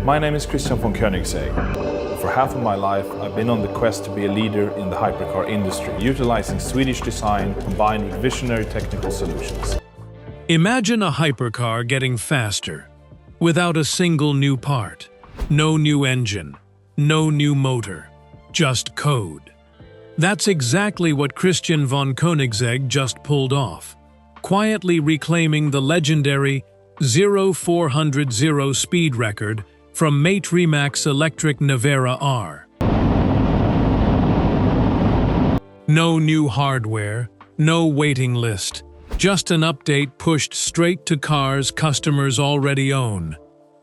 My name is Christian von Koenigsegg. For half of my life, I've been on the quest to be a leader in the hypercar industry, utilizing Swedish design combined with visionary technical solutions. Imagine a hypercar getting faster, without a single new part, no new engine, no new motor, just code. That's exactly what Christian von Koenigsegg just pulled off, quietly reclaiming the legendary 0400 speed record from Mate Rimac's electric Nevera R. No new hardware, no waiting list, just an update pushed straight to cars customers already own.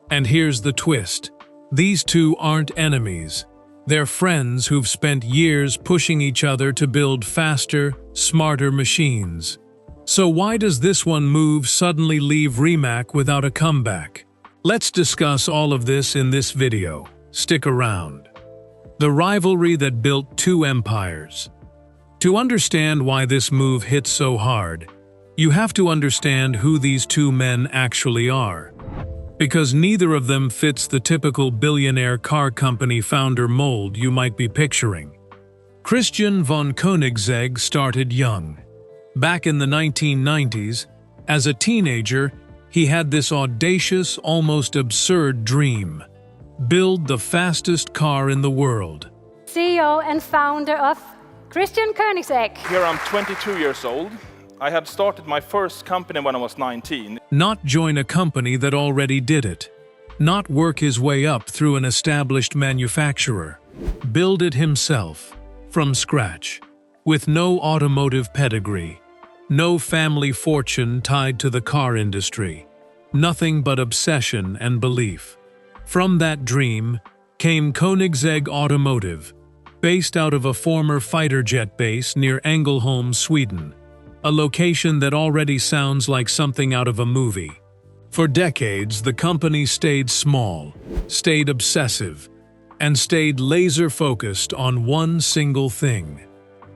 And here's the twist. These two aren't enemies. They're friends who've spent years pushing each other to build faster, smarter machines. So why does this one move suddenly leave Rimac without a comeback? Let's discuss all of this in this video. Stick around. The rivalry that built two empires. To understand why this move hit so hard, you have to understand who these two men actually are. Because neither of them fits the typical billionaire car company founder mold you might be picturing. Christian von Koenigsegg started young. Back in the 1990s, as a teenager, he had this audacious, almost absurd dream: build the fastest car in the world. CEO and founder of Christian Koenigsegg. Here I'm 22 years old. I had started my first company when I was 19. Not join a company that already did it. Not work his way up through an established manufacturer. Build it himself, from scratch, with no automotive pedigree, no family fortune tied to the car industry, nothing but obsession and belief. From that dream came Koenigsegg Automotive, based out of a former fighter jet base near Ängelholm, Sweden. A location that already sounds like something out of a movie. For decades, the company stayed small, stayed obsessive, and stayed laser-focused on one single thing: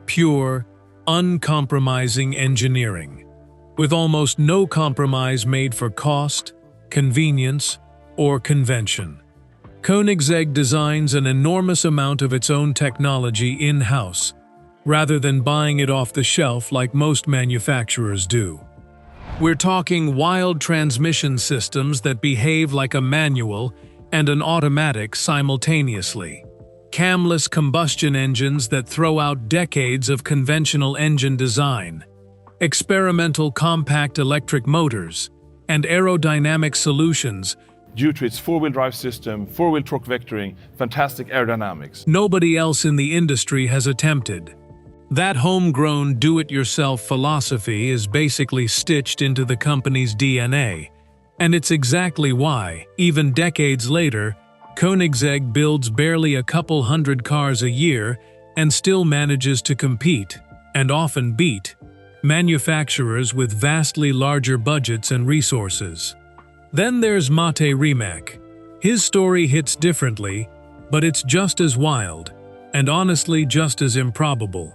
pure, uncompromising engineering, with almost no compromise made for cost, convenience, or convention. Koenigsegg designs an enormous amount of its own technology in-house, rather than buying it off the shelf like most manufacturers do. We're talking wild transmission systems that behave like a manual and an automatic simultaneously. Camless combustion engines that throw out decades of conventional engine design. Experimental compact electric motors and aerodynamic solutions. Due to its four-wheel drive system, four-wheel torque vectoring, fantastic aerodynamics. Nobody else in the industry has attempted. That homegrown do-it-yourself philosophy is basically stitched into the company's DNA, and it's exactly why, even decades later, Koenigsegg builds barely a couple hundred cars a year and still manages to compete, and often beat, manufacturers with vastly larger budgets and resources. Then there's Mate Rimac. His story hits differently, but it's just as wild, and honestly just as improbable.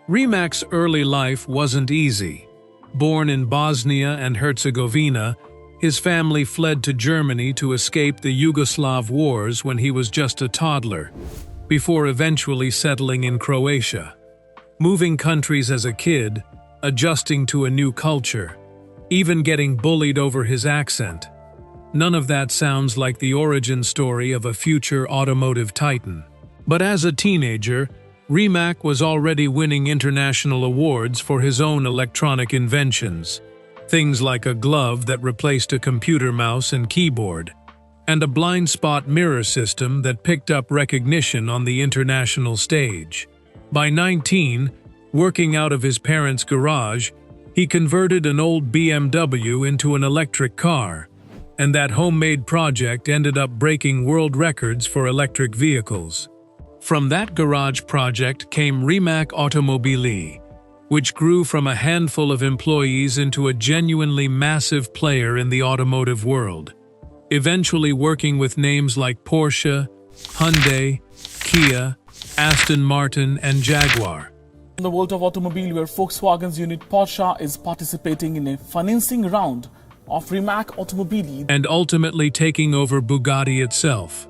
Rimac's early life wasn't easy. Born in Bosnia and Herzegovina, his family fled to Germany to escape the Yugoslav wars when he was just a toddler, before eventually settling in Croatia. Moving countries as a kid, adjusting to a new culture, even getting bullied over his accent. None of that sounds like the origin story of a future automotive titan. But as a teenager, Rimac was already winning international awards for his own electronic inventions. Things like a glove that replaced a computer mouse and keyboard, and a blind spot mirror system that picked up recognition on the international stage. By 19, working out of his parents' garage, he converted an old BMW into an electric car, and that homemade project ended up breaking world records for electric vehicles. From that garage project came Rimac Automobili, which grew from a handful of employees into a genuinely massive player in the automotive world, eventually working with names like Porsche, Hyundai, Kia, Aston Martin, and Jaguar. In the world of automobile, where Volkswagen's unit Porsche is participating in a financing round of Rimac automobili. And ultimately taking over Bugatti itself,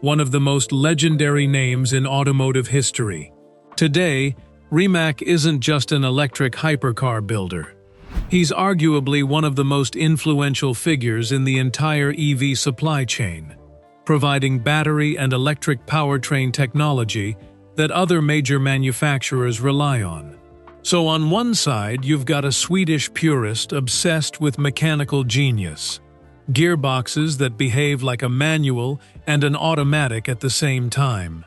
one of the most legendary names in automotive history. Today, Rimac isn't just an electric hypercar builder. He's arguably one of the most influential figures in the entire EV supply chain, providing battery and electric powertrain technology that other major manufacturers rely on. So on one side, you've got a Swedish purist obsessed with mechanical genius, gearboxes that behave like a manual and an automatic at the same time,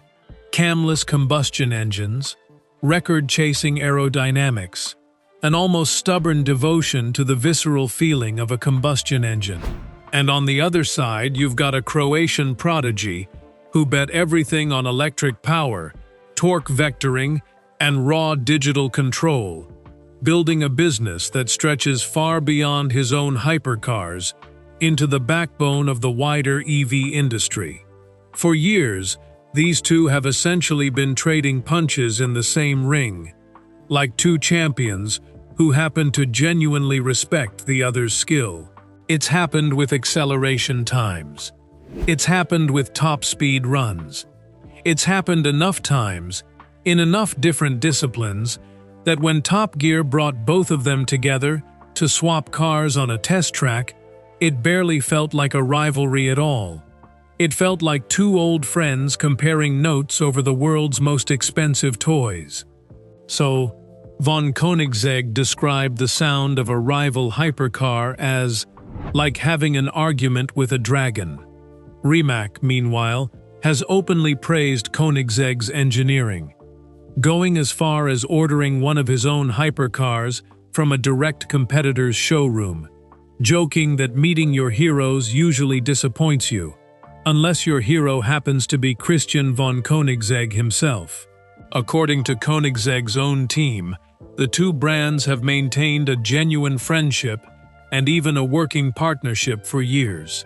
camless combustion engines, record-chasing aerodynamics, an almost stubborn devotion to the visceral feeling of a combustion engine. And on the other side, you've got a Croatian prodigy who bet everything on electric power, torque vectoring, and raw digital control, building a business that stretches far beyond his own hypercars into the backbone of the wider EV industry. For years, these two have essentially been trading punches in the same ring, like two champions who happen to genuinely respect the other's skill. It's happened with acceleration times. It's happened with top speed runs. It's happened enough times, in enough different disciplines, that when Top Gear brought both of them together to swap cars on a test track, it barely felt like a rivalry at all. It felt like two old friends comparing notes over the world's most expensive toys. So, von Koenigsegg described the sound of a rival hypercar as like having an argument with a dragon. Rimac, meanwhile, has openly praised Koenigsegg's engineering, going as far as ordering one of his own hypercars from a direct competitor's showroom, joking that meeting your heroes usually disappoints you, unless your hero happens to be Christian von Koenigsegg himself. According to Koenigsegg's own team, the two brands have maintained a genuine friendship and even a working partnership for years.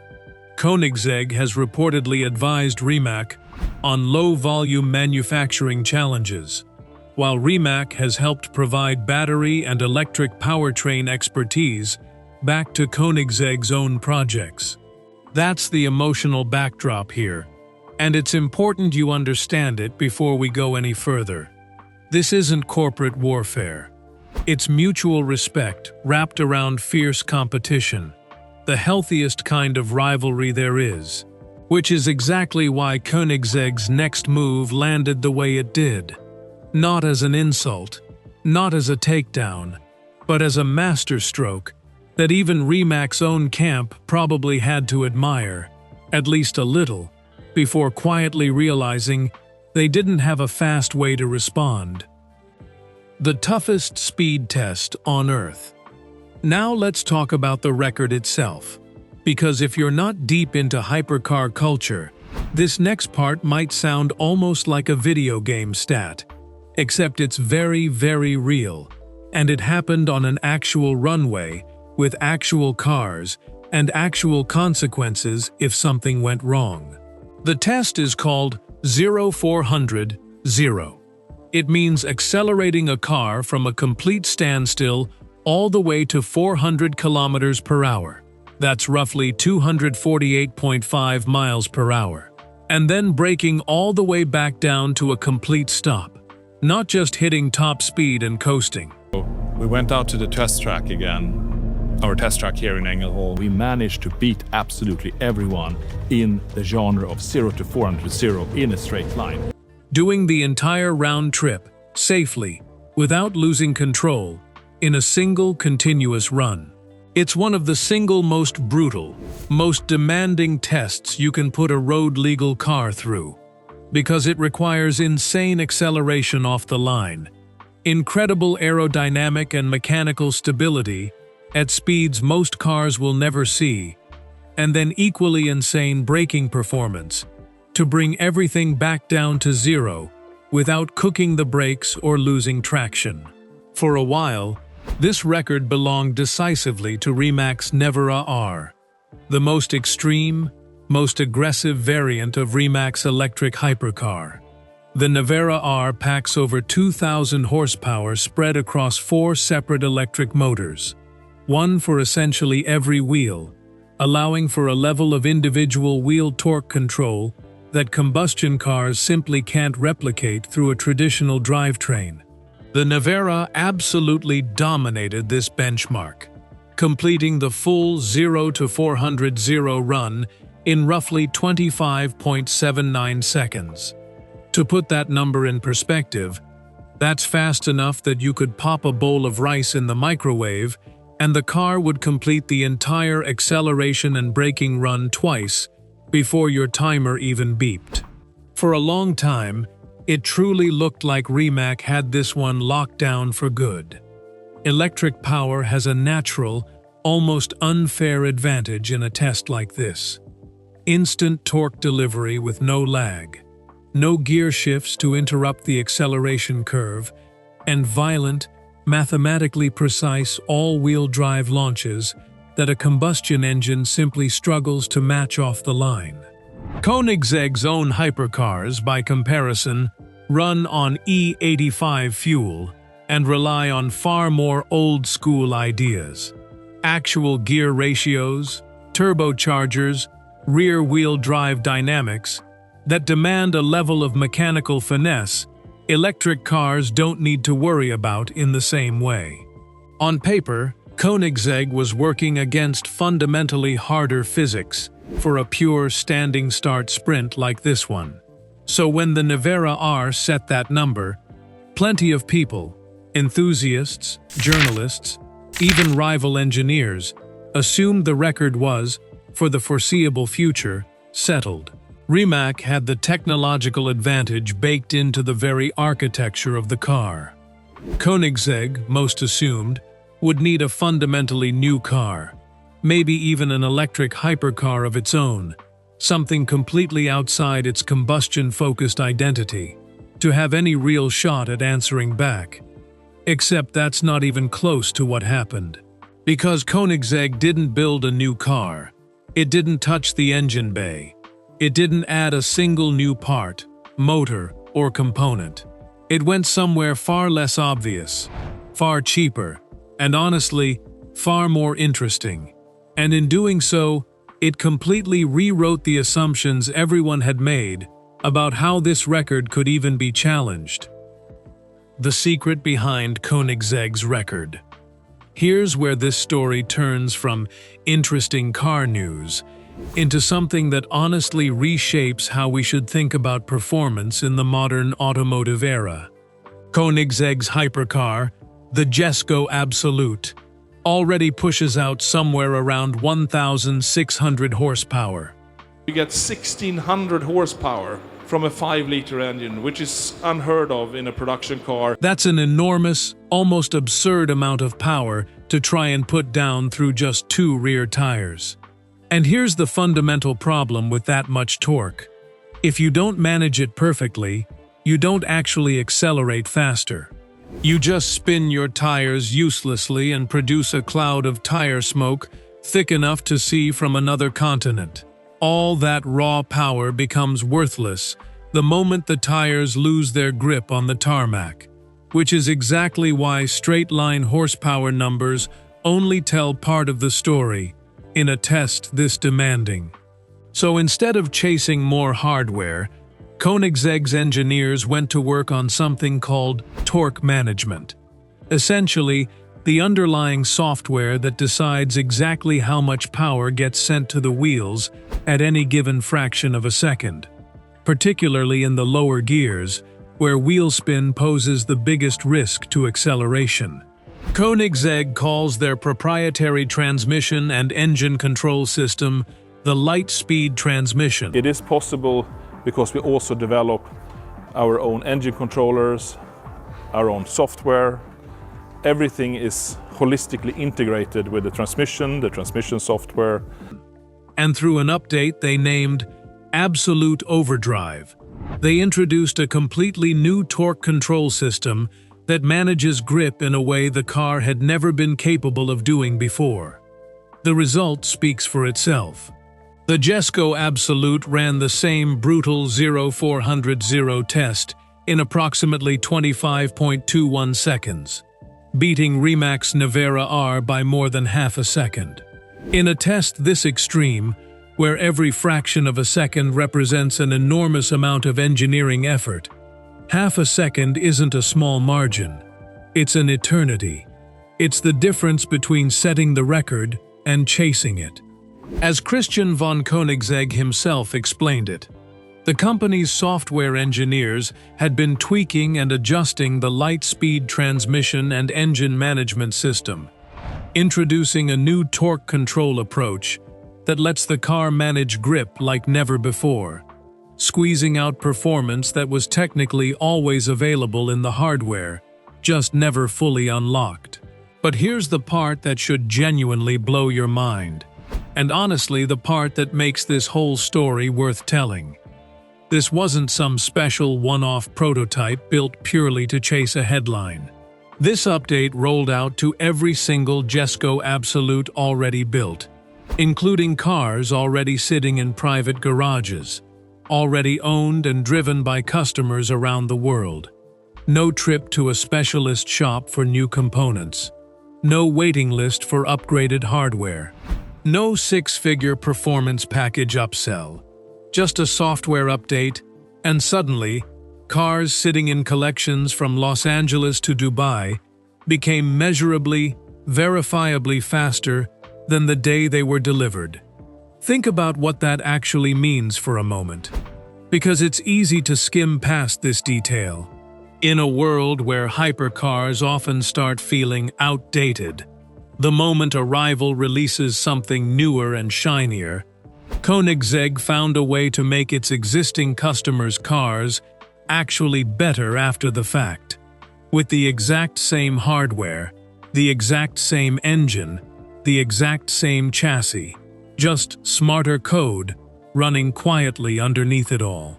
Koenigsegg has reportedly advised Rimac on low-volume manufacturing challenges, while Rimac has helped provide battery and electric powertrain expertise back to Koenigsegg's own projects. That's the emotional backdrop here, and it's important you understand it before we go any further. This isn't corporate warfare. It's mutual respect wrapped around fierce competition, the healthiest kind of rivalry there is, which is exactly why Koenigsegg's next move landed the way it did. Not as an insult, not as a takedown, but as a masterstroke that even Rimac's own camp probably had to admire, at least a little, before quietly realizing they didn't have a fast way to respond. The toughest speed test on Earth. Now let's talk about the record itself, because if you're not deep into hypercar culture, this next part might sound almost like a video game stat, except it's very, very real, and it happened on an actual runway with actual cars and actual consequences if something went wrong. The test is called 0400-0. It means accelerating a car from a complete standstill all the way to 400 kilometers per hour. That's roughly 248.5 miles per hour. And then braking all the way back down to a complete stop. Not just hitting top speed and coasting. We went out to the test track again, our test track here in Ängelholm. We managed to beat absolutely everyone in the genre of 0 to 400 in a straight line. Doing the entire round trip, safely, without losing control, in a single continuous run. It's one of the single most brutal, most demanding tests you can put a road-legal car through, because it requires insane acceleration off the line, incredible aerodynamic and mechanical stability at speeds most cars will never see, and then equally insane braking performance to bring everything back down to zero without cooking the brakes or losing traction. For a while, this record belonged decisively to Rimac's Nevera R, the most extreme, most aggressive variant of Rimac's electric hypercar. The Nevera R packs over 2,000 horsepower spread across 4 separate electric motors. one for essentially every wheel, allowing for a level of individual wheel torque control that combustion cars simply can't replicate through a traditional drivetrain. The Nevera absolutely dominated this benchmark, completing the full 0 to 400 run in roughly 25.79 seconds. To put that number in perspective, that's fast enough that you could pop a bowl of rice in the microwave and the car would complete the entire acceleration and braking run twice before your timer even beeped. For a long time, it truly looked like Rimac had this one locked down for good. Electric power has a natural, almost unfair advantage in a test like this. Instant torque delivery with no lag, no gear shifts to interrupt the acceleration curve, and violent, mathematically precise all-wheel drive launches that a combustion engine simply struggles to match off the line. Koenigsegg's own hypercars, by comparison, run on E85 fuel and rely on far more old-school ideas. Actual gear ratios, turbochargers, rear-wheel drive dynamics that demand a level of mechanical finesse electric cars don't need to worry about in the same way. On paper, Koenigsegg was working against fundamentally harder physics for a pure standing start sprint like this one. So when the Nevera R set that number, plenty of people, enthusiasts, journalists, even rival engineers, assumed the record was, for the foreseeable future, settled. Rimac had the technological advantage baked into the very architecture of the car. Koenigsegg, most assumed, would need a fundamentally new car, maybe even an electric hypercar of its own, something completely outside its combustion-focused identity, to have any real shot at answering back. Except that's not even close to what happened. Because Koenigsegg didn't build a new car, it didn't touch the engine bay. It didn't add a single new part, motor, or component. It went somewhere far less obvious, far cheaper, and honestly, far more interesting. And in doing so, it completely rewrote the assumptions everyone had made about how this record could even be challenged. The secret behind Koenigsegg's record. Here's where this story turns from interesting car news into something that honestly reshapes how we should think about performance in the modern automotive era. Koenigsegg's hypercar, the Jesko Absolute, already pushes out somewhere around 1,600 horsepower. You get 1,600 horsepower from a 5-liter engine, which is unheard of in a production car. That's an enormous, almost absurd amount of power to try and put down through just 2 rear tires. And here's the fundamental problem with that much torque. If you don't manage it perfectly, you don't actually accelerate faster. You just spin your tires uselessly and produce a cloud of tire smoke thick enough to see from another continent. All that raw power becomes worthless the moment the tires lose their grip on the tarmac, which is exactly why straight-line horsepower numbers only tell part of the story in a test this demanding. So instead of chasing more hardware, Koenigsegg's engineers went to work on something called torque management. Essentially, the underlying software that decides exactly how much power gets sent to the wheels at any given fraction of a second, particularly in the lower gears, where wheel spin poses the biggest risk to acceleration. Koenigsegg calls their proprietary transmission and engine control system the light-speed transmission. It is possible because we also develop our own engine controllers, our own software. Everything is holistically integrated with the transmission software. And through an update they named Absolute Overdrive, they introduced a completely new torque control system that manages grip in a way the car had never been capable of doing before. The result speaks for itself. The Jesko Absolute ran the same brutal 0-400 test in approximately 25.21 seconds, beating Rimac's Nevera R by more than half a second. In a test this extreme, where every fraction of a second represents an enormous amount of engineering effort, half a second isn't a small margin. It's an eternity. It's the difference between setting the record and chasing it. As Christian von Koenigsegg himself explained it, the company's software engineers had been tweaking and adjusting the light-speed transmission and engine management system, introducing a new torque control approach that lets the car manage grip like never before, squeezing out performance that was technically always available in the hardware, just never fully unlocked. But here's the part that should genuinely blow your mind, and honestly the part that makes this whole story worth telling. This wasn't some special one-off prototype built purely to chase a headline. This update rolled out to every single Jesko Absolute already built, including cars already sitting in private garages, already owned and driven by customers around the world. No trip to a specialist shop for new components. No waiting list for upgraded hardware. No six-figure performance package upsell. Just a software update, and suddenly, cars sitting in collections from Los Angeles to Dubai became measurably, verifiably faster than the day they were delivered. Think about what that actually means for a moment, because it's easy to skim past this detail. In a world where hypercars often start feeling outdated, the moment a rival releases something newer and shinier, Koenigsegg found a way to make its existing customers' cars actually better after the fact. With the exact same hardware, the exact same engine, the exact same chassis, just smarter code running quietly underneath it all.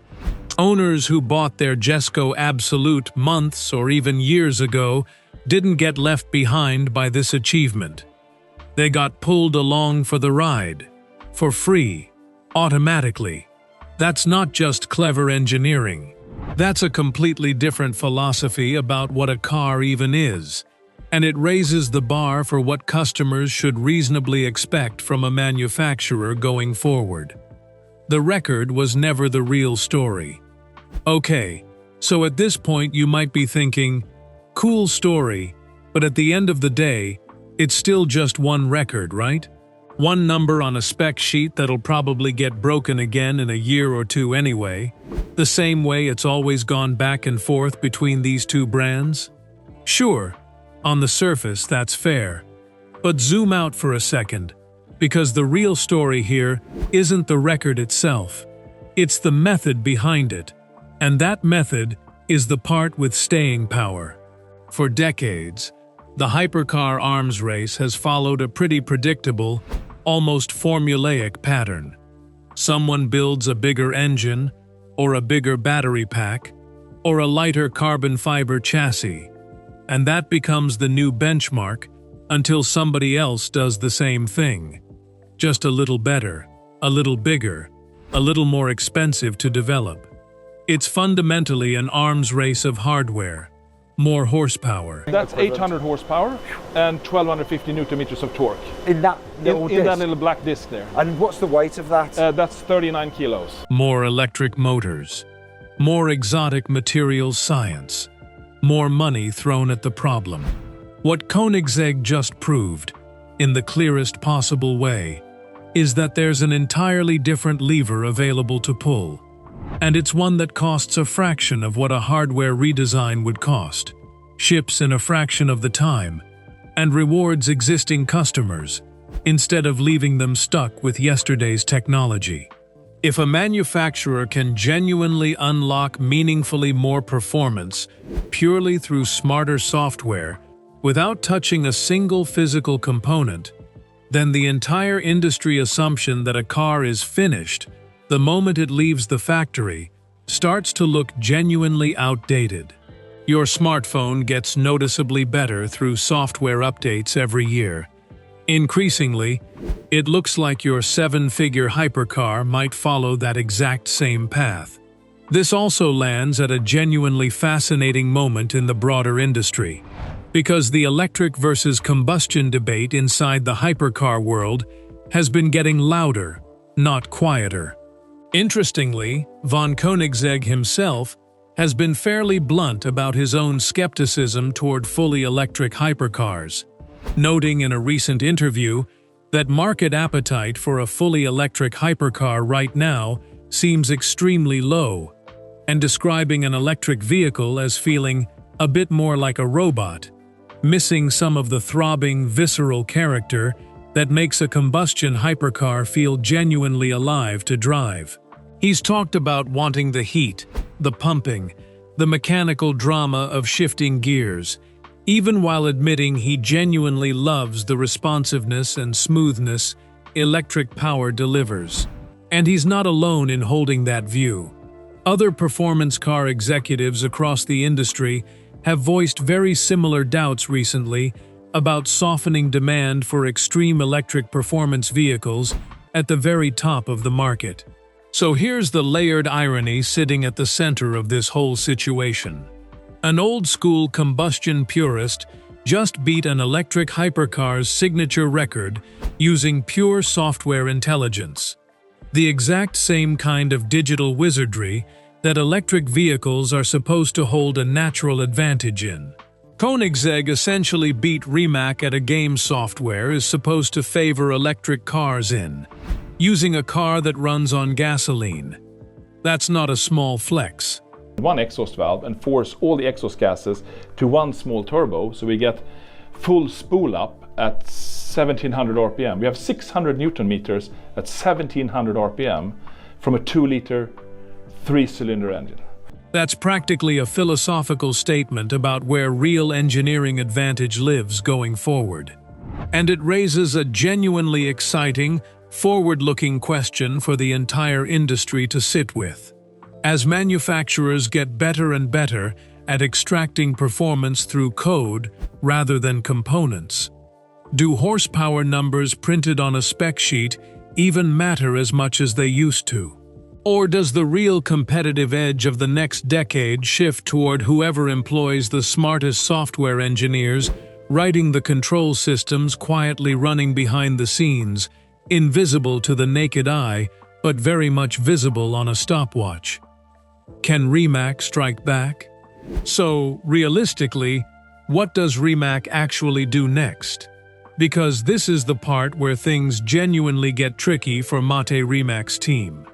Owners who bought their Jesko Absolute months or even years ago didn't get left behind by this achievement. They got pulled along for the ride, for free, automatically. That's not just clever engineering. That's a completely different philosophy about what a car even is, and it raises the bar for what customers should reasonably expect from a manufacturer going forward. The record was never the real story. Okay, so at this point you might be thinking, cool story, but at the end of the day, it's still just one record, right? One number on a spec sheet that'll probably get broken again in a year or two anyway, the same way it's always gone back and forth between these two brands? Sure, on the surface that's fair, but zoom out for a second, because the real story here isn't the record itself, it's the method behind it, and that method is the part with staying power. For decades, the hypercar arms race has followed a pretty predictable, almost formulaic pattern. Someone builds a bigger engine, or a bigger battery pack, or a lighter carbon fiber chassis, and that becomes the new benchmark until somebody else does the same thing. Just a little better, a little bigger, a little more expensive to develop. It's fundamentally an arms race of hardware, more horsepower. That's 800 horsepower and 1250 newton meters of torque. In that little in that little black disc there. And what's the weight of that? That's 39 kilos. More electric motors, more exotic materials science, more money thrown at the problem. What Koenigsegg just proved, in the clearest possible way, is that there's an entirely different lever available to pull. And it's one that costs a fraction of what a hardware redesign would cost, ships in a fraction of the time, and rewards existing customers, instead of leaving them stuck with yesterday's technology. If a manufacturer can genuinely unlock meaningfully more performance purely through smarter software, without touching a single physical component, then the entire industry assumption that a car is finished the moment it leaves the factory starts to look genuinely outdated. Your smartphone gets noticeably better through software updates every year. Increasingly, it looks like your seven-figure hypercar might follow that exact same path. This also lands at a genuinely fascinating moment in the broader industry. because the electric versus combustion debate inside the hypercar world has been getting louder, not quieter. Interestingly, von Koenigsegg himself has been fairly blunt about his own skepticism toward fully electric hypercars, noting in a recent interview that market appetite for a fully electric hypercar right now seems extremely low, and describing an electric vehicle as feeling a bit more like a robot, missing some of the throbbing, visceral character that makes a combustion hypercar feel genuinely alive to drive. He's talked about wanting the heat, the pumping, the mechanical drama of shifting gears, even while admitting he genuinely loves the responsiveness and smoothness electric power delivers. And he's not alone in holding that view. Other performance car executives across the industry have voiced very similar doubts recently about softening demand for extreme electric performance vehicles at the very top of the market. So here's the layered irony sitting at the center of this whole situation. An old-school combustion purist just beat an electric hypercar's signature record using pure software intelligence, the exact same kind of digital wizardry that electric vehicles are supposed to hold a natural advantage in. Koenigsegg essentially beat Rimac at a game software is supposed to favor electric cars in, using a car that runs on gasoline. That's not a small flex. One exhaust valve and force all the exhaust gases to one small turbo, so we get full spool up at 1700 RPM. We have 600 Newton meters at 1700 RPM from a 2-liter 3-cylinder engine. That's practically a philosophical statement about where real engineering advantage lives going forward. And it raises a genuinely exciting, forward-looking question for the entire industry to sit with. As manufacturers get better and better at extracting performance through code rather than components, do horsepower numbers printed on a spec sheet even matter as much as they used to? Or does the real competitive edge of the next decade shift toward whoever employs the smartest software engineers, writing the control systems quietly running behind the scenes, invisible to the naked eye, but very much visible on a stopwatch? Can Rimac strike back? So, realistically, what does Rimac actually do next? Because this is the part where things genuinely get tricky for Mate Rimac's team.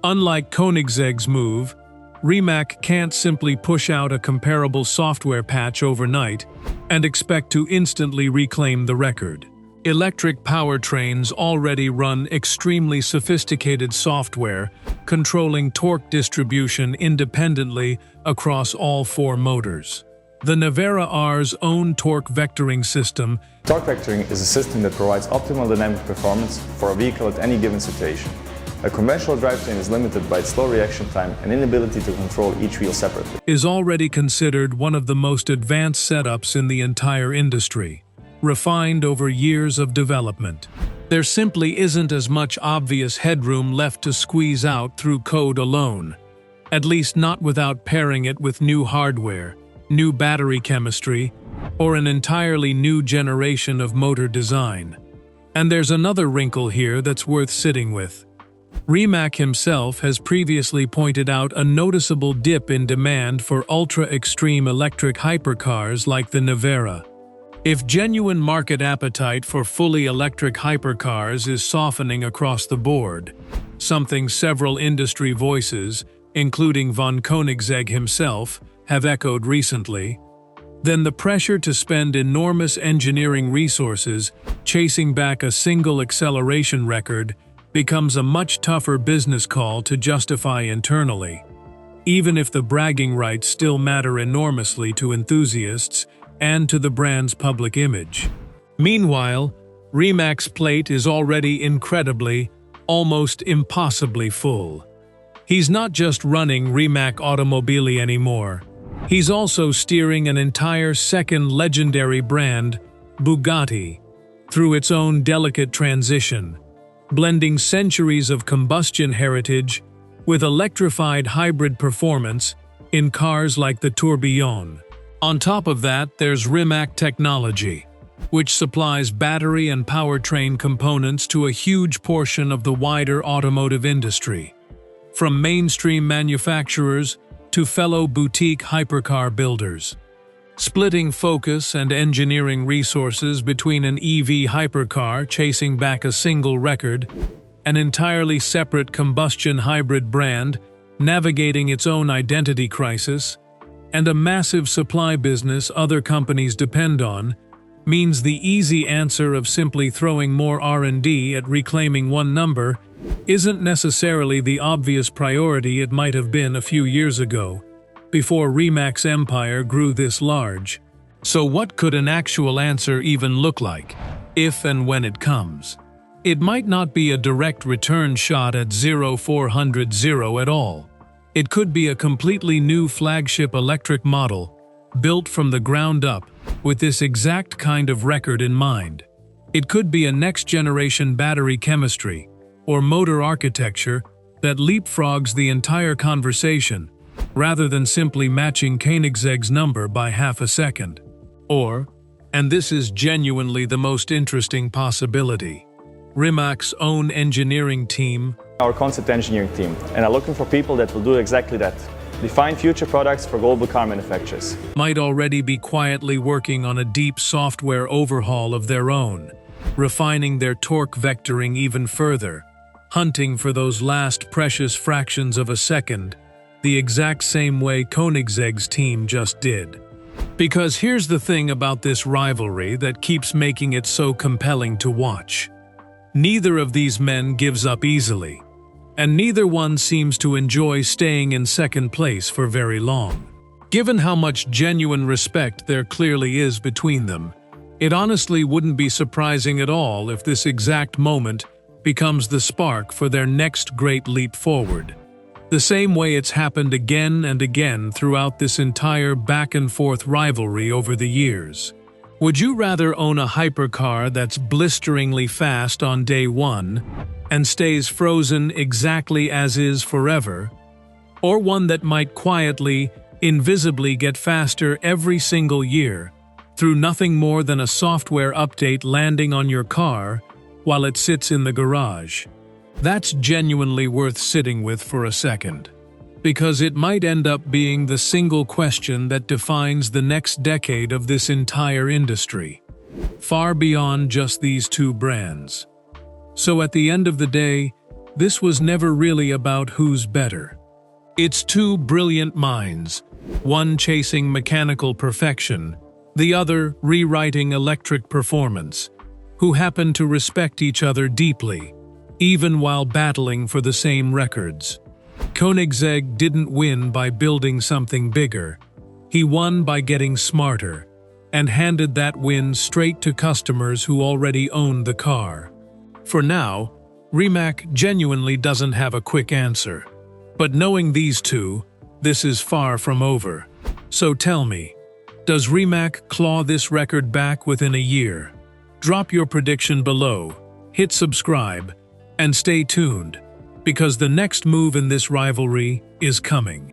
Unlike Koenigsegg's move, Rimac can't simply push out a comparable software patch overnight and expect to instantly reclaim the record. Electric powertrains already run extremely sophisticated software, controlling torque distribution independently across all 4 motors. The Nevera R's own torque vectoring system. Torque vectoring is a system that provides optimal dynamic performance for a vehicle at any given situation. A conventional drivetrain is limited by its slow reaction time and inability to control each wheel separately. Is already considered one of the most advanced setups in the entire industry, refined over years of development. There simply isn't as much obvious headroom left to squeeze out through code alone, at least not without pairing it with new hardware, new battery chemistry, or an entirely new generation of motor design. And there's another wrinkle here that's worth sitting with. Rimac himself has previously pointed out a noticeable dip in demand for ultra-extreme electric hypercars like the Nevera. If genuine market appetite for fully electric hypercars is softening across the board, something several industry voices, including von Koenigsegg himself, have echoed recently, then the pressure to spend enormous engineering resources chasing back a single acceleration record becomes a much tougher business call to justify internally, even if the bragging rights still matter enormously to enthusiasts and to the brand's public image. Meanwhile, Rimac's plate is already incredibly, almost impossibly full. He's not just running Rimac Automobili anymore. He's also steering an entire second legendary brand, Bugatti, through its own delicate transition, blending centuries of combustion heritage with electrified hybrid performance in cars like the Tourbillon. On top of that, there's Rimac technology, which supplies battery and powertrain components to a huge portion of the wider automotive industry, from mainstream manufacturers to fellow boutique hypercar builders. Splitting focus and engineering resources between an EV hypercar chasing back a single record, an entirely separate combustion hybrid brand navigating its own identity crisis, and a massive supply business other companies depend on, means the easy answer of simply throwing more R&D at reclaiming one number isn't necessarily the obvious priority it might have been a few years ago, before Rimac's empire grew this large. So what could an actual answer even look like, if and when it comes? It might not be a direct return shot at 0400 at all. It could be a completely new flagship electric model, built from the ground up, with this exact kind of record in mind. It could be a next-generation battery chemistry or motor architecture that leapfrogs the entire conversation, rather than simply matching Koenigsegg's number by half a second. Or, and this is genuinely the most interesting possibility, Rimac's own engineering team, Our concept engineering team, and are looking for people that will do exactly that. Define future products for global car manufacturers. might already be quietly working on a deep software overhaul of their own, refining their torque vectoring even further, hunting for those last precious fractions of a second, the exact same way Koenigsegg's team just did. Because here's the thing about this rivalry that keeps making it so compelling to watch. Neither of these men gives up easily, and neither one seems to enjoy staying in second place for very long. Given how much genuine respect there clearly is between them, it honestly wouldn't be surprising at all if this exact moment becomes the spark for their next great leap forward. The same way it's happened again and again throughout this entire back-and-forth rivalry over the years. Would you rather own a hypercar that's blisteringly fast on day one and stays frozen exactly as is forever, or one that might quietly, invisibly get faster every single year through nothing more than a software update landing on your car while it sits in the garage? That's genuinely worth sitting with for a second, because it might end up being the single question that defines the next decade of this entire industry, far beyond just these two brands. So at the end of the day, this was never really about who's better. It's two brilliant minds, one chasing mechanical perfection, the other rewriting electric performance, who happen to respect each other deeply, even while battling for the same records. Koenigsegg didn't win by building something bigger. He won by getting smarter, and handed that win straight to customers who already owned the car. For now, Rimac genuinely doesn't have a quick answer. But knowing these two, this is far from over. So tell me, does Rimac claw this record back within a year? Drop your prediction below, hit subscribe, and stay tuned, because the next move in this rivalry is coming.